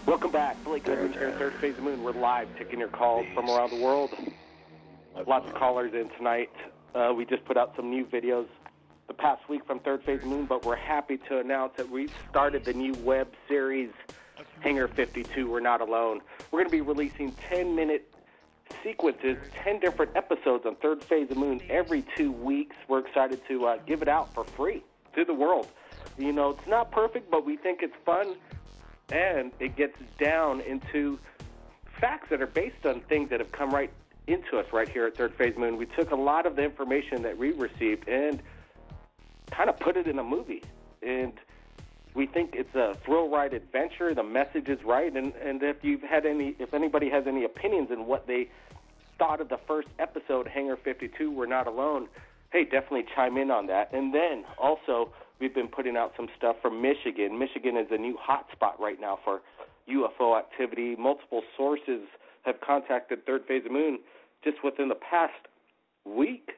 Welcome back. Blake Goodrich here, Thirdphasoefmoon. We're live taking your calls from around the world. Lots of callers in tonight. We just put out some new videos the past week from Thirdphasoefmoon, but we're happy to announce that we started the new web series, Hangar 52, We're Not Alone. We're going to be releasing 10-minute sequences, 10 different episodes on Thirdphasoefmoon every 2 weeks. We're excited to give it out for free to the world. You know, it's not perfect, but we think it's fun. And it gets down into facts that are based on things that have come right into us right here at Thirdphasoefmoon. We took a lot of the information that we received and kind of put it in a movie. And we think it's a thrill ride adventure. The message is right. And if anybody has any opinions on what they thought of the first episode, Hangar 52, We're Not Alone, hey, definitely chime in on that. And then also, we've been putting out some stuff from Michigan. Michigan is a new hotspot right now for UFO activity. Multiple sources have contacted Thirdphasoefmoon just within the past week.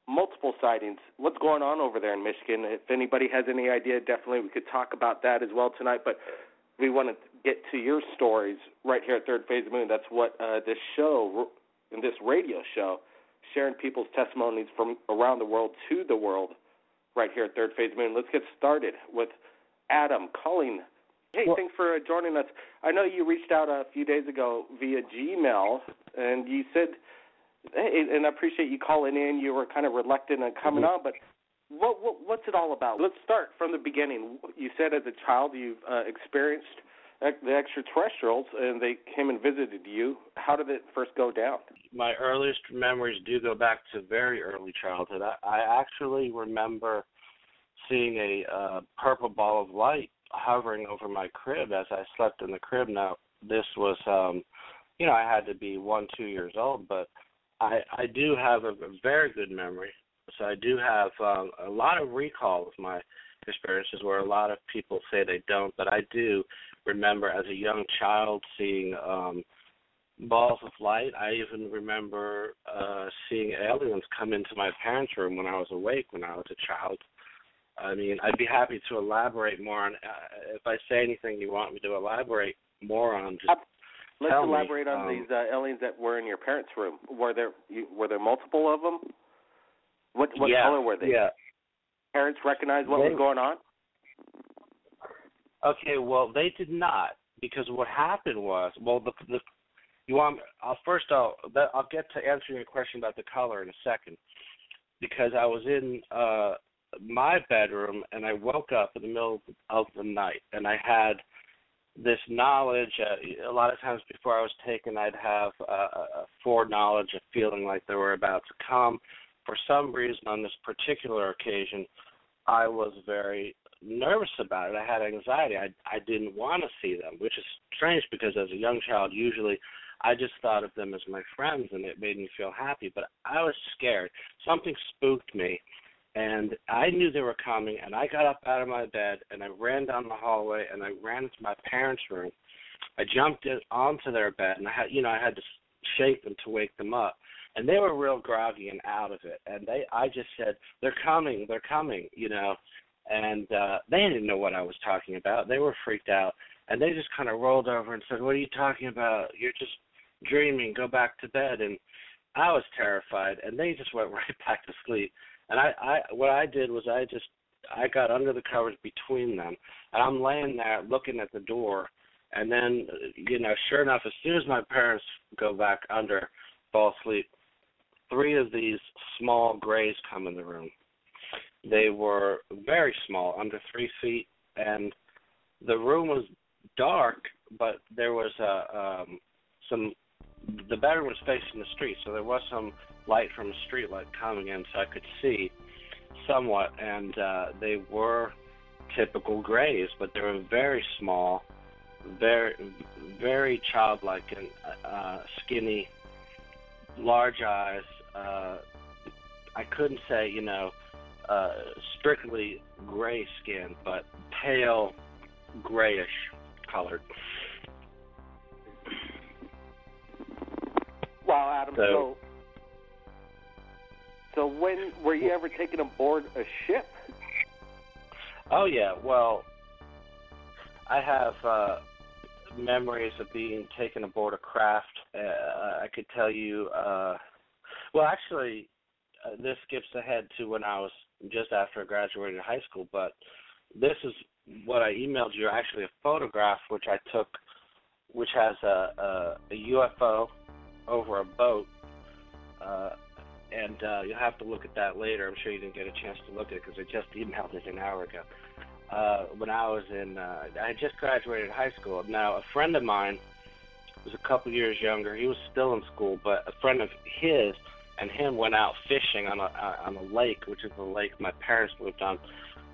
Multiple sightings. What's going on over there in Michigan? If anybody has any idea, definitely we could talk about that as well tonight. But we want to get to your stories right here at Thirdphasoefmoon. That's what this show, and this radio show, sharing people's testimonies from around the world to the world right here at Thirdphasoefmoon. Let's get started with Adam calling. Hey, thanks for joining us. I know you reached out a few days ago via Gmail, and you said, hey, and I appreciate you calling in. You were kind of reluctant on coming on, but what's it all about? Let's start from the beginning. You said as a child you've experienced the extraterrestrials, and they came and visited you. How did it first go down? My earliest memories do go back to very early childhood. I actually remember seeing a purple ball of light hovering over my crib as I slept in the crib. Now, this was, I had to be 1-2 years old, but I do have a very good memory. So I do have a lot of recall of my experiences where a lot of people say they don't, but I do remember as a young child seeing balls of light. I even remember seeing aliens come into my parents' room when I was awake when I was a child. I mean, I'd be happy to elaborate more on, if I say anything you want me to elaborate more on, just Let's elaborate on these aliens that were in your parents' room. Were there multiple of them? What color were they? Yeah. Parents recognized what was going on? Okay, well, they did not, because what happened was, I'll get to answering your question about the color in a second, because I was in my bedroom and I woke up in the middle of the night, and I had this knowledge. A lot of times before I was taken, I'd have a foreknowledge, a feeling like they were about to come. For some reason, on this particular occasion, I was very nervous about it. I had anxiety. I didn't want to see them, which is strange because as a young child, usually I just thought of them as my friends, and it made me feel happy. But I was scared. Something spooked me, and I knew they were coming, and I got up out of my bed, and I ran down the hallway, and I ran into my parents' room. I jumped onto their bed, and I had to shake them to wake them up. And they were real groggy and out of it. And I just said, they're coming, and they didn't know what I was talking about. They were freaked out. And they just kind of rolled over and said, what are you talking about? You're just dreaming. Go back to bed. And I was terrified. And they just went right back to sleep. And what I did was I got under the covers between them. And I'm laying there looking at the door. And then, sure enough, as soon as my parents go back under, fall asleep, 3 of these small grays come in the room. They were very small, under 3 feet, and the room was dark, but there was the bedroom was facing the street, so there was some light from a street light coming in, so I could see somewhat, and they were typical grays, but they were very small, very, very childlike and skinny, large eyes. I couldn't say, strictly gray skin, but pale grayish colored. Wow, Adam. So when were you ever taken aboard a ship? Oh yeah. Well, I have memories of being taken aboard a craft. I could tell you, well, actually, this skips ahead to when I was just after I graduated high school, but this is what I emailed you, actually a photograph which I took, which has a UFO over a boat, and you'll have to look at that later. I'm sure you didn't get a chance to look at it because I just emailed it an hour ago. When I was I had just graduated high school. Now, a friend of mine was a couple years younger. He was still in school, but a friend of his and him went out fishing on a lake, which is the lake my parents lived on.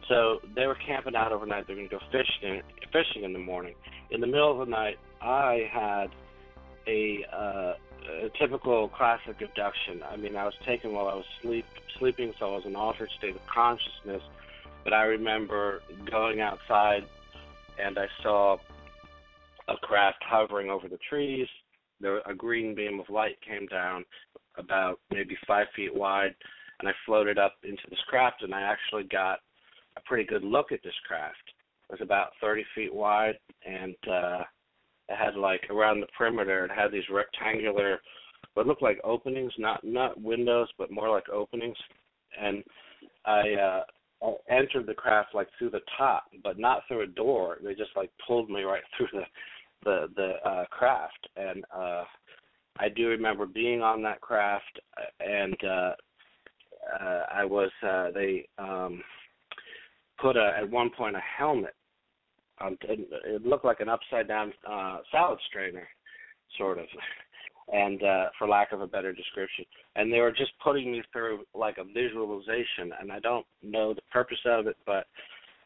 So they were camping out overnight. They were going to go fishing in the morning. In the middle of the night, I had a typical classic abduction. I mean, I was taken while I was sleeping, so I was in an altered state of consciousness. But I remember going outside, and I saw a craft hovering over the trees. A green beam of light came down about maybe 5 feet wide, and I floated up into this craft, and I actually got a pretty good look at this craft. It was about 30 feet wide, and it had, like, around the perimeter, it had these rectangular, what looked like openings, not windows, but more like openings. And I entered the craft, like, through the top, but not through a door. They just, like, pulled me right through the craft. And I do remember being on that craft, and I was they put at one point a helmet on. It looked like an upside down salad strainer, sort of, and for lack of a better description. And they were just putting me through like a visualization, and I don't know the purpose of it, but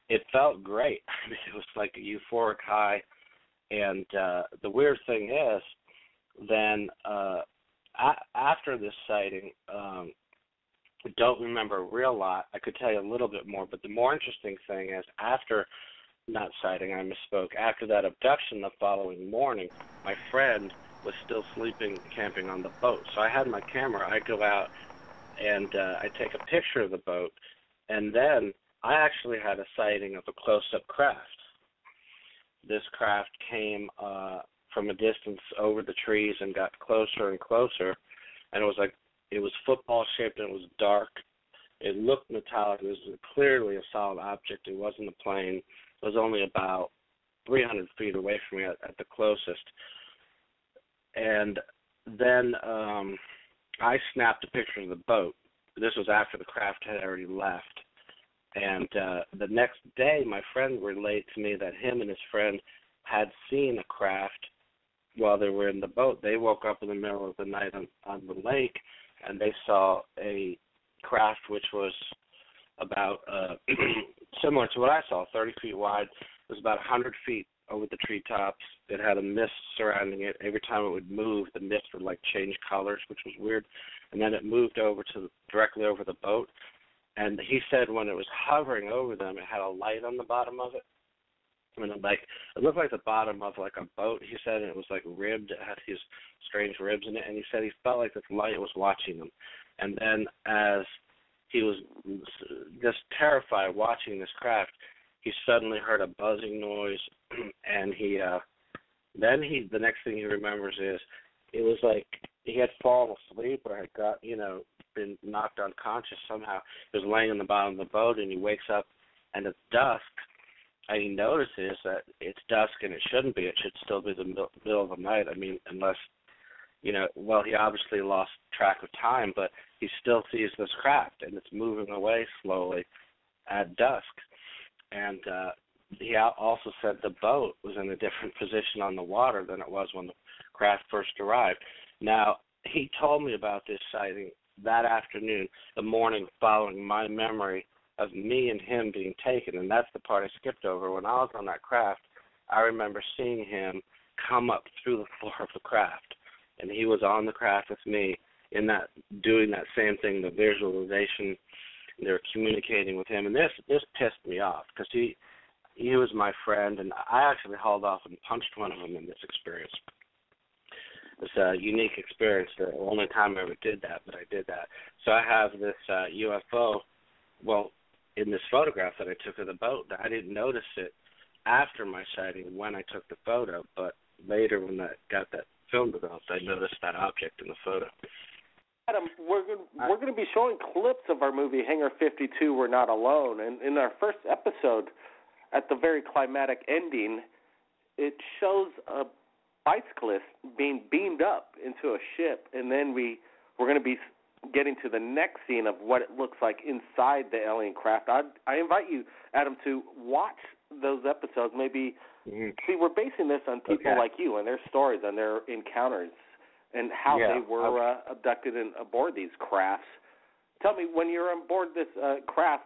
it felt great. I mean, it was like a euphoric high. And the weird thing is, then after this sighting, I don't remember a real lot. I could tell you a little bit more, but the more interesting thing is after, not sighting, I misspoke, after that abduction the following morning, my friend was still sleeping, camping on the boat. So I had my camera. I go out and I take a picture of the boat, and then I actually had a sighting of a close-up craft. This craft came from a distance over the trees and got closer and closer, and it was football shaped and it was dark. It looked metallic. It was clearly a solid object. It wasn't a plane. It was only about 300 feet away from me at the closest. And then I snapped a picture of the boat. This was after the craft had already left. And the next day, my friend relayed to me that him and his friend had seen a craft while they were in the boat. They woke up in the middle of the night on the lake, and they saw a craft which was about similar to what I saw, 30 feet wide. It was about 100 feet over the treetops. It had a mist surrounding it. Every time it would move, the mist would, like, change colors, which was weird. And then it moved over directly over the boat. And he said when it was hovering over them, it had a light on the bottom of it. I mean, it looked like the bottom of like a boat. He said it was like ribbed. It had these strange ribs in it. And he said he felt like this light was watching them. And then as he was just terrified watching this craft, he suddenly heard a buzzing noise. And the next thing he remembers is it was like he had fallen asleep or had got, been knocked unconscious somehow. He was laying on the bottom of the boat, and he wakes up, and it's dusk, and he notices that it's dusk, and it shouldn't be. It should still be the middle of the night. I mean, unless, he obviously lost track of time, but he still sees this craft, and it's moving away slowly at dusk. And he also said the boat was in a different position on the water than it was when the craft first arrived. Now, he told me about this sighting that afternoon, the morning following my memory of me and him being taken, and that's the part I skipped over. When I was on that craft, I remember seeing him come up through the floor of the craft, and he was on the craft with me doing that same thing, the visualization. They were communicating with him, and this pissed me off because he was my friend, and I actually hauled off and punched one of them in this experience. It's a unique experience. The only time I ever did that, but I did that. So I have this UFO, in this photograph that I took of the boat. I didn't notice it after my sighting when I took the photo, but later when I got that film developed, I noticed that object in the photo. Adam, we're going to be showing clips of our movie Hangar 52, We're Not Alone, and in our first episode, at the very climatic ending, it shows a bicyclist being beamed up into a ship, and then we're going to be getting to the next scene of what it looks like inside the alien craft. I invite you, Adam, to watch those episodes. Maybe see, we're basing this on people like you and their stories and their encounters and how they were abducted and aboard these crafts. Tell me, when you're on board this craft,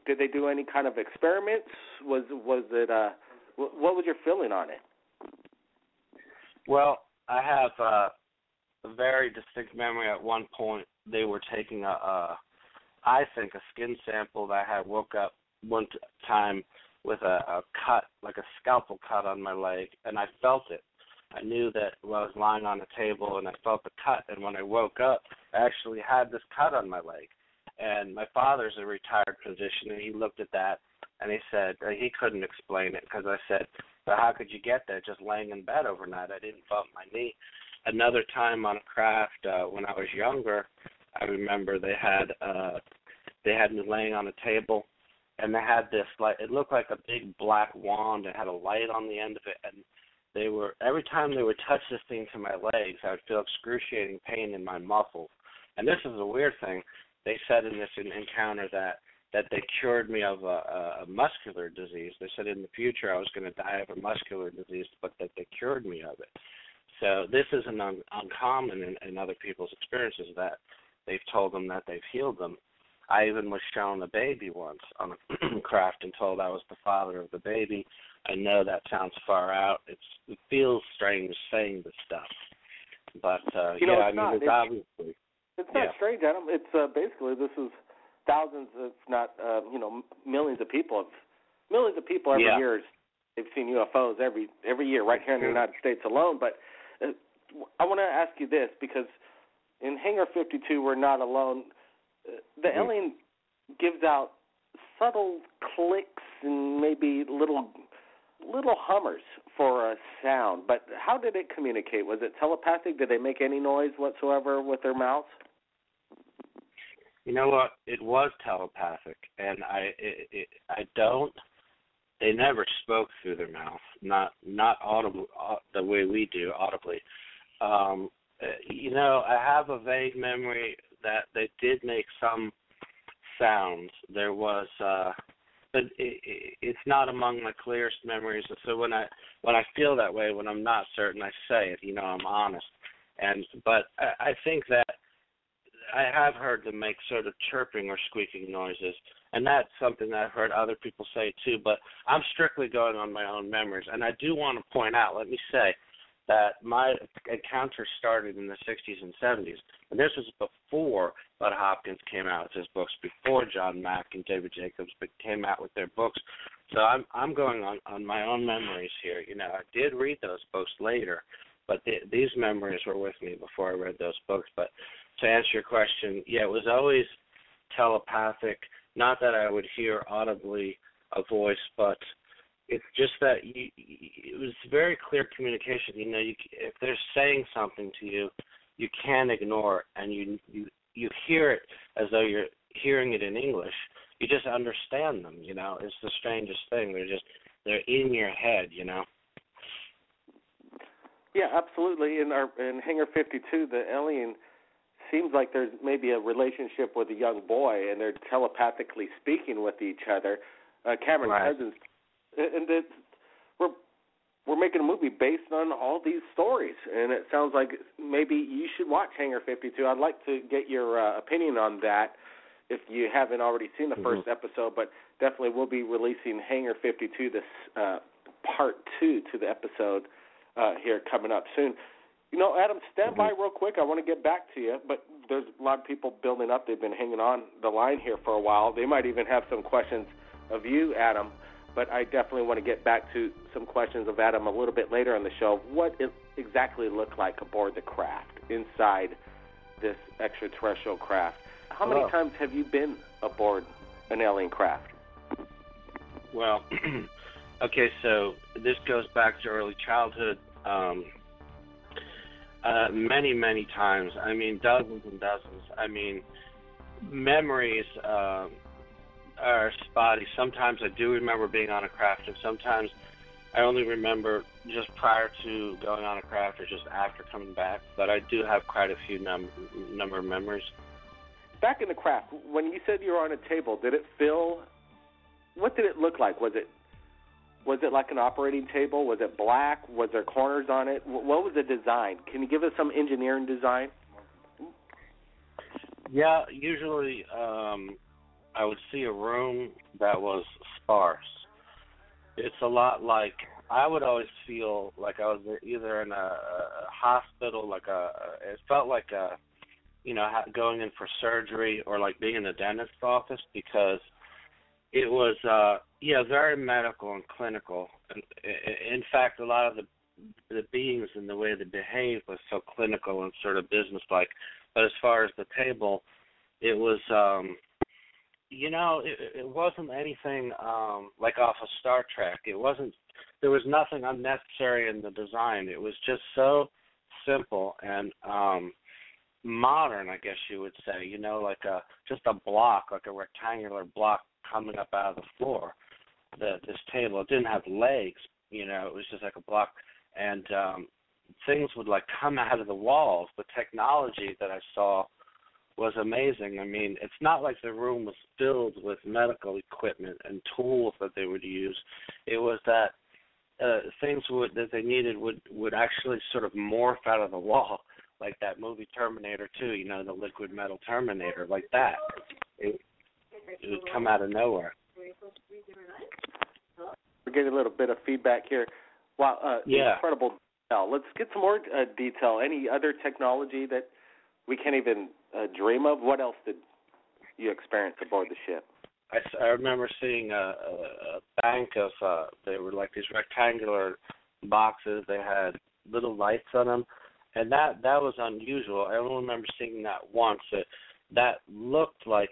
did they do any kind of experiments? Was it what was your feeling on it? Well, I have a very distinct memory. At one point, they were taking I think a skin sample that I had woke up one time with a cut, like a scalpel cut on my leg, and I felt it. I knew that I was lying on a table, and I felt the cut, and when I woke up, I actually had this cut on my leg. And my father's a retired physician, and he looked at that, and he said he couldn't explain it, because I said, but how could you get that just laying in bed overnight? I didn't bump my knee. Another time on a craft when I was younger, I remember they had me laying on a table, and they had this, like, it looked like a big black wand. It had a light on the end of it, and they were, every time they would touch this thing to my legs, I would feel excruciating pain in my muscles. And this is a weird thing. They said in this encounter that they cured me of a muscular disease. They said in the future I was going to die of a muscular disease, but that they cured me of it. So this isn't uncommon in other people's experiences, that they've told them that they've healed them. I even was shown a baby once on a craft and told I was the father of the baby. I know that sounds far out. It feels strange saying this stuff. But, it's obviously... It's not strange, Adam. It's basically, this is thousands, if not, millions of people. Every year, they've seen UFOs every year right here in the United States alone. But I want to ask you this, because in Hangar 52, We're Not Alone, the alien gives out subtle clicks and maybe little hummers for a sound. But how did it communicate? Was it telepathic? Did they make any noise whatsoever with their mouths? You know what? It was telepathic, and they never spoke through their mouth, not audible, the way we do audibly. I have a vague memory that they did make some sounds. There was, but it's not among my clearest memories. So when I feel that way, when I'm not certain, I say it. I'm honest. But I think that I have heard them make sort of chirping or squeaking noises, and that's something that I've heard other people say too. But I'm strictly going on my own memories, and I do want to point out. Let me say that my encounter started in the 60s and 70s, and this was before Bud Hopkins came out with his books, before John Mack and David Jacobs came out with their books. So I'm going on my own memories here. I did read those books later, but these memories were with me before I read those books. But to answer your question, it was always telepathic. Not that I would hear audibly a voice, but it's just that it was very clear communication. If they're saying something to you, you can't ignore it, and you hear it as though you're hearing it in English. You just understand them. It's the strangest thing. They're in your head. Yeah, absolutely. In Hangar 52, the alien seems like there's maybe a relationship with a young boy, and they're telepathically speaking with each other. Cameron Cousins, and we're making a movie based on all these stories, and it sounds like maybe you should watch Hangar 52. I'd like to get your opinion on that if you haven't already seen the first episode, but definitely we'll be releasing Hangar 52, this part 2 to the episode here coming up soon. Adam, stand by real quick. I want to get back to you, but there's a lot of people building up. They've been hanging on the line here for a while. They might even have some questions of you, Adam, but I definitely want to get back to some questions of Adam a little bit later on the show. What it exactly looked like aboard the craft, inside this extraterrestrial craft. How many times have you been aboard an alien craft? Well, Okay, so this goes back to early childhood. Many, many times. I mean, dozens and dozens. I mean, memories are spotty. Sometimes I do remember being on a craft, and sometimes I only remember just prior to going on a craft or just after coming back. But I do have quite a few number of memories. Back in the craft, when you said you were on a table, did it feel? What did it look like? Was it like an operating table? Was it black? Was there corners on it? What was the design? Can you give us some engineering design? Yeah, usually I would see a room that was sparse. It's a lot like, I would always feel like I was either in a hospital, it felt like going in for surgery, or like being in a dentist's office, because it was, very medical and clinical. And in fact, a lot of the beings and the way they behaved was so clinical and sort of businesslike. But as far as the table, it was, it wasn't anything like off of Star Trek. There was nothing unnecessary in the design. It was just so simple and modern, I guess you would say, just a block, like a rectangular block coming up out of the floor. This table, it didn't have legs, it was just like a block, and things would like come out of the walls. The technology that I saw was amazing. I mean, it's not like the room was filled with medical equipment and tools that they would use. It was that things that they needed would actually sort of morph out of the wall, like that movie Terminator 2, the liquid metal Terminator, like that. It would come out of nowhere. We're getting a little bit of feedback here. Wow, incredible detail. Let's get some more detail. Any other technology that we can't even dream of? What else did you experience aboard the ship? I remember seeing a bank of, they were like these rectangular boxes. They had little lights on them, and that was unusual. I only remember seeing that once. That looked like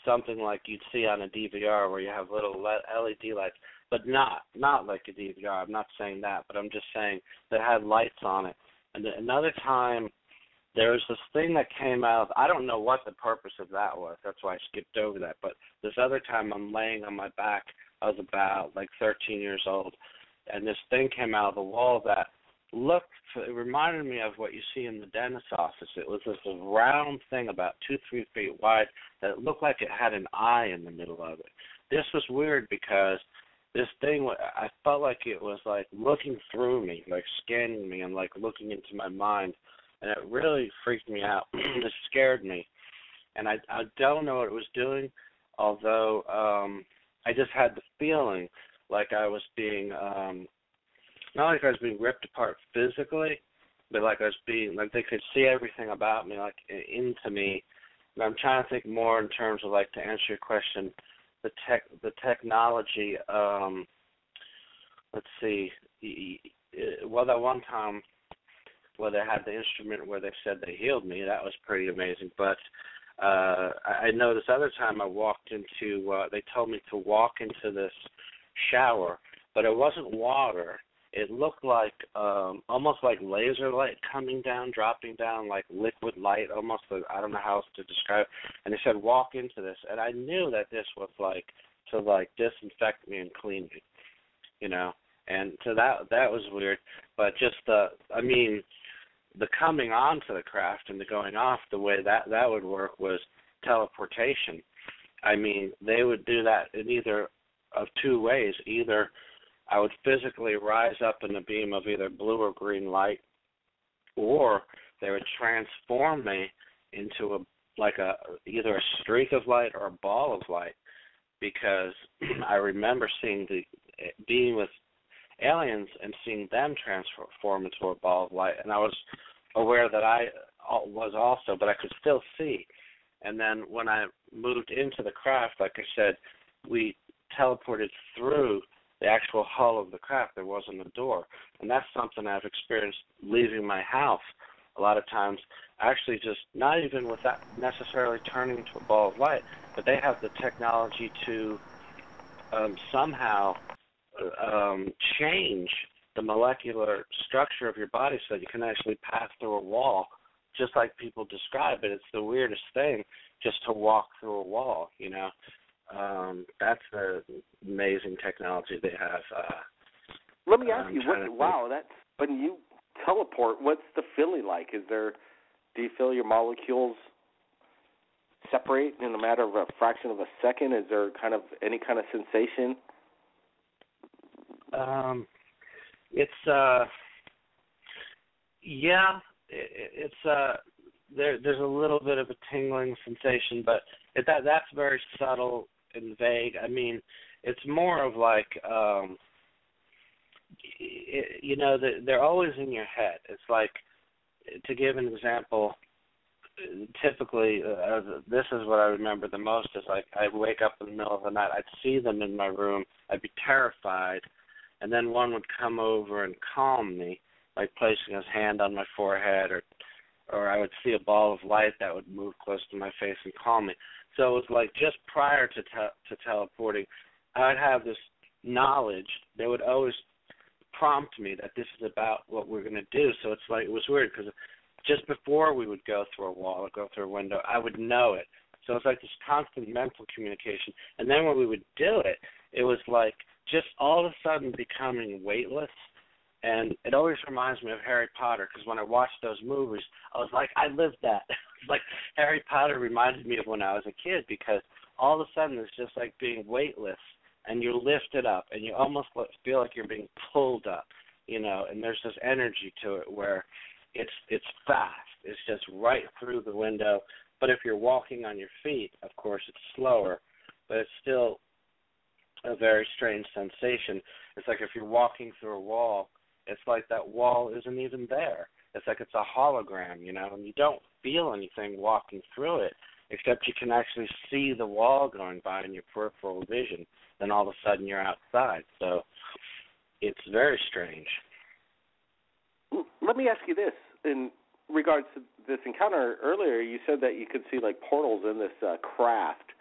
something like you'd see on a DVR, where you have little LED lights, but not like a DVR. I'm not saying that, but I'm just saying that had lights on it. And another time, there was this thing that came out. I don't know what the purpose of that was. That's why I skipped over that. But this other time, I'm laying on my back. I was about like 13 years old, and this thing came out of the wall that it reminded me of what you see in the dentist's office. It was this round thing about 2-3 feet wide that looked like it had an eye in the middle of it. This was weird because this thing, I felt like it was like looking through me, like scanning me and like looking into my mind. And it really freaked me out. It scared me. And I don't know what it was doing, although I just had the feeling like I was being, not like I was being ripped apart physically, but like I was being, like they could see everything about me, like into me. And I'm trying to think more in terms of, like, to answer your question, the technology, let's see, well, that one time, where they had the instrument where they said they healed me, that was pretty amazing. But I know this other time I walked into, they told me to walk into this shower, but it wasn't water. It looked like almost like laser light coming down, dropping down, like liquid light, almost. I don't know how else to describe it. And they said, walk into this. And I knew that this was like to like disinfect me and clean me, And so that was weird. But just the coming onto the craft and the going off, the way that would work was teleportation. I mean, they would do that in either of two ways. Either I would physically rise up in a beam of either blue or green light, or they would transform me into either a streak of light or a ball of light, because I remember being with aliens and seeing them transform into a ball of light, and I was aware that I was also, but I could still see. And then when I moved into the craft, like I said, we teleported through the actual hull of the craft. There wasn't a door, and that's something I've experienced leaving my house a lot of times. Actually, just not even with that necessarily turning into a ball of light, but they have the technology to somehow change the molecular structure of your body so that you can actually pass through a wall, just like people describe it. It's the weirdest thing, just to walk through a wall, you know. That's the amazing technology they have. Let me ask you, that's when you teleport, what's the feeling like? Do you feel your molecules separate in a matter of a fraction of a second? Is there any kind of sensation? There's a little bit of a tingling sensation, but that's very subtle and vague. I mean, it's more of like, they're always in your head. It's like, to give an example, typically, this is what I remember the most, is like I'd wake up in the middle of the night, I'd see them in my room, I'd be terrified, and then one would come over and calm me, like placing his hand on my forehead, or I would see a ball of light that would move close to my face and calm me. So it was like just prior to teleporting, I'd have this knowledge. They would always prompt me that this is about what we're going to do. So it's like, it was weird because just before we would go through a wall or go through a window, I would know it. So it's like this constant mental communication. And then when we would do it, it was like just all of a sudden becoming weightless. And it always reminds me of Harry Potter, because when I watched those movies, I was like, I lived that. It's like Harry Potter reminded me of when I was a kid, because all of a sudden it's just like being weightless, and you're lifted up, and you almost feel like you're being pulled up, you know, and there's this energy to it where it's fast. It's just right through the window. But if you're walking on your feet, of course, it's slower, but it's still a very strange sensation. It's like if you're walking through a wall, it's like that wall isn't even there. It's like it's a hologram, you know, and you don't feel anything walking through it, except you can actually see the wall going by in your peripheral vision. Then all of a sudden you're outside. So it's very strange. Let me ask you this. In regards to this encounter earlier, you said that you could see like portals in this craft.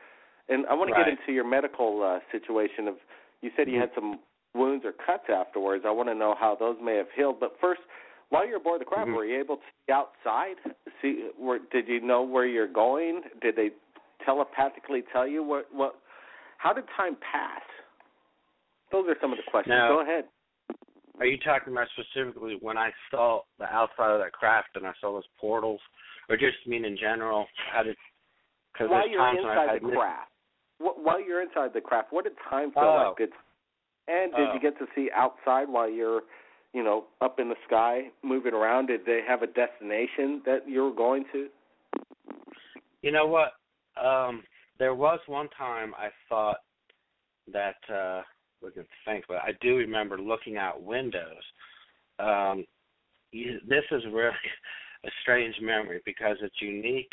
And I want to get into your medical situation. You said you had some wounds or cuts afterwards. I want to know how those may have healed. But first, while you're aboard the craft, were you able to see outside? Did you know where you're going? Did they telepathically tell you what? How did time pass? Those are some of the questions. Now, go ahead. Are you talking about specifically when I saw the outside of that craft and I saw those portals, or just mean in general? While you're inside the craft. While you're inside the craft, what did time feel like? And did you get to see outside while you're, up in the sky, moving around? Did they have a destination that you were going to? You know what? There was one time I thought that, but I do remember looking out windows. This is really a strange memory because it's unique,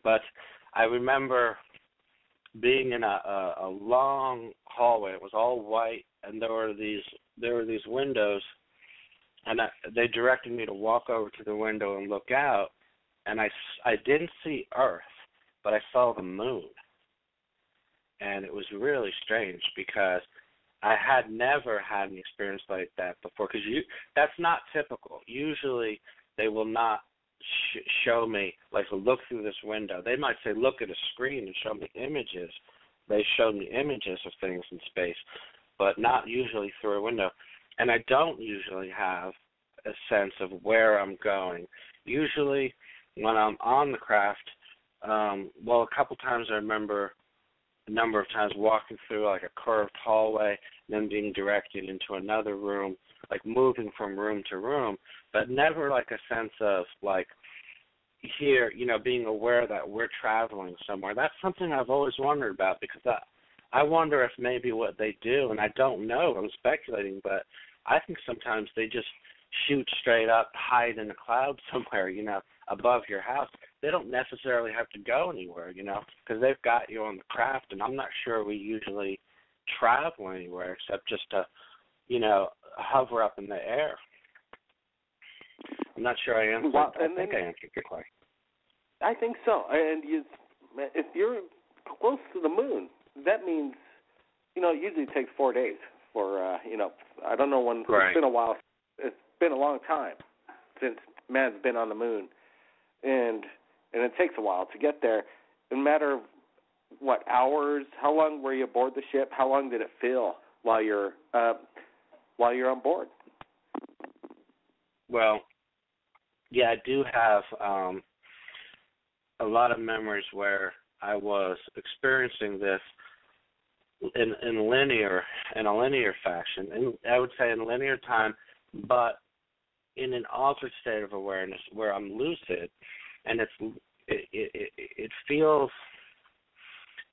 but I remember being in a long hallway. It was all white, and there were these windows, and they directed me to walk over to the window and look out, and I didn't see Earth, but I saw the moon. And it was really strange because I had never had an experience like that before, because that's not typical. Usually they will not show me, like, look through this window. They might say, look at a screen and show me images. They showed me images of things in space, but not usually through a window. And I don't usually have a sense of where I'm going. Usually when I'm on the craft, a couple times I remember a number of times walking through like a curved hallway, then being directed into another room, like moving from room to room, but never like a sense of like here, being aware that we're traveling somewhere. That's something I've always wondered about, because I wonder if maybe what they do, and I don't know, I'm speculating, but I think sometimes they just shoot straight up, hide in a cloud somewhere, above your house. They don't necessarily have to go anywhere, because they've got you on the craft, and I'm not sure we usually travel anywhere except just to, hover up in the air. I'm not sure I answered. I think I answered your question. I think so. And if you're close to the moon, that means it usually takes 4 days for, I don't know when. Right. It's been a while. It's been a long time since man's been on the moon, and it takes a while to get there. In a matter of what, hours? How long were you aboard the ship? How long did it feel while you're on board? Well, yeah, I do have a lot of memories where I was experiencing this in a linear fashion, and I would say in linear time, but in an altered state of awareness where I'm lucid, and it feels,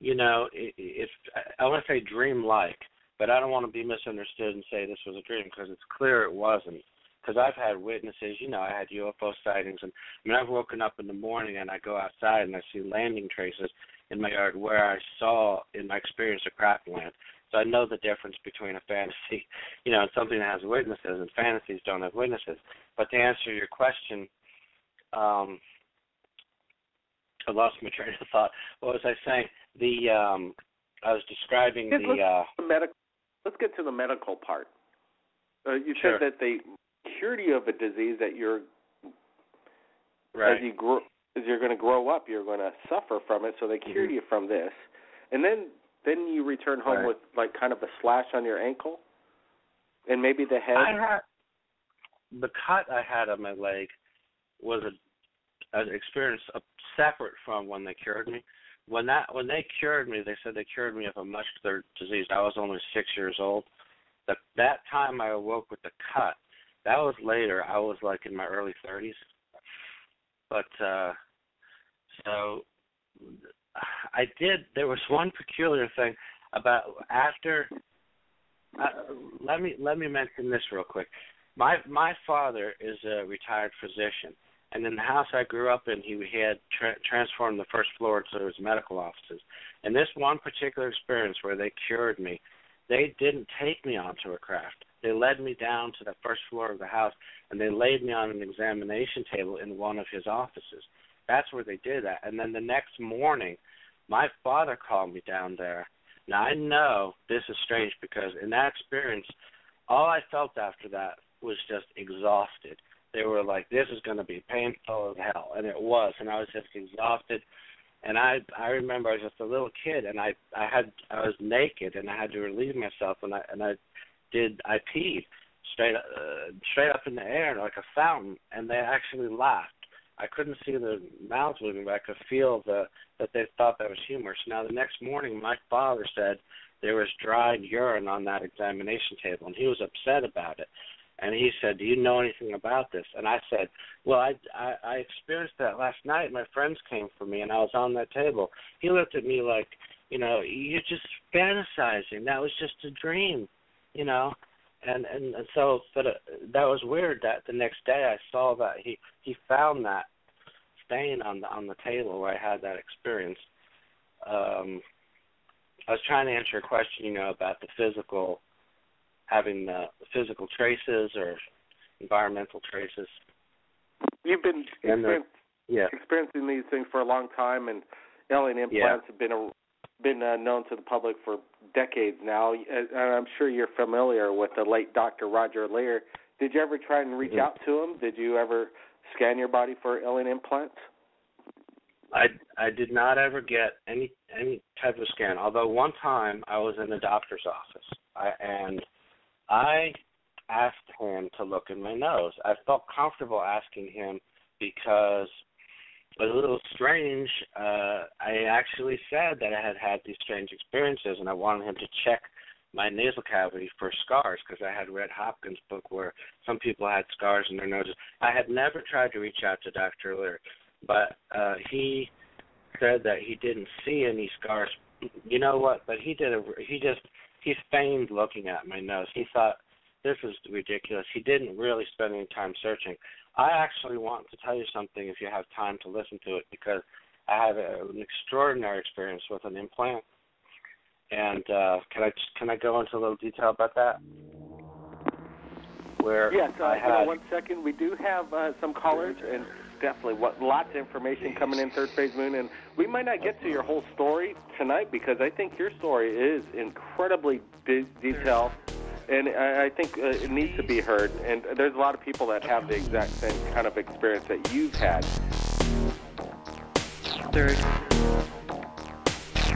I want to say dream-like, but I don't want to be misunderstood and say this was a dream, because it's clear it wasn't. Because I've had witnesses, I had UFO sightings, and I've woken up in the morning and I go outside and I see landing traces in my yard where I saw, in my experience, a craft land. So I know the difference between a fantasy, and something that has witnesses, and fantasies don't have witnesses. But to answer your question, I lost my train of thought. What was I saying? I was describing Let's get to the medical part. You Sure. said that they cured you of a disease that you're, right. as you're going to grow up, you're going to suffer from it. So they cured you from this, and then you return home Right. with like kind of a slash on your ankle, and maybe the head. The cut I had on my leg was an experience separate from when they cured me. When they cured me, they said they cured me of a muscular disease. I was only 6 years old. That time I awoke with the cut. That was later. I was like in my early 30s. But so I did. There was one peculiar thing about after. Let me mention this real quick. My father is a retired physician, and in the house I grew up in, he had transformed the first floor to his medical offices. And this one particular experience where they cured me, they didn't take me onto a craft. They led me down to the first floor of the house, and they laid me on an examination table in one of his offices. That's where they did that. And then the next morning, my father called me down there. Now, I know this is strange because in that experience, all I felt after that was just exhausted. They were like, this is going to be painful as hell, and it was. And I was just exhausted. And I remember I was just a little kid, and I was naked, and I had to relieve myself, and I peed straight up in the air like a fountain, and they actually laughed. I couldn't see their mouths moving, but I could feel that they thought that was humorous. Now, the next morning, my father said there was dried urine on that examination table, and he was upset about it. And he said, do you know anything about this? And I said, well, I experienced that last night. My friends came for me, and I was on that table. He looked at me like, you're just fantasizing. That was just a dream, And so, but that was weird. That the next day I saw that he found that stain on the table where I had that experience. I was trying to answer your question, about the physical. Having the physical traces or environmental traces. You've been experiencing these things for a long time, and alien implants have been known to the public for decades now. And I'm sure you're familiar with the late Dr. Roger Leir. Did you ever try and reach out to him? Did you ever scan your body for alien implants? I did not ever get any type of scan, although one time I was in a doctor's office, and I asked him to look in my nose. I felt comfortable asking him because it was a little strange. I actually said that I had these strange experiences, and I wanted him to check my nasal cavity for scars because I had read Hopkins' book where some people had scars in their noses. I had never tried to reach out to Dr. Leir, but he said that he didn't see any scars. You know what? But he feigned looking at my nose. He thought this was ridiculous. He didn't really spend any time searching. I actually want to tell you something if you have time to listen to it, because I have an extraordinary experience with an implant. And can I go into a little detail about that? Yes, 1 second. We do have some callers, and definitely. Lots of information coming in, Third Phase Moon, and we might not get to your whole story tonight because I think your story is incredibly detailed, and I think it needs to be heard. And there's a lot of people that have the exact same kind of experience that you've had. Third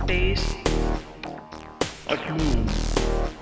phase of moon.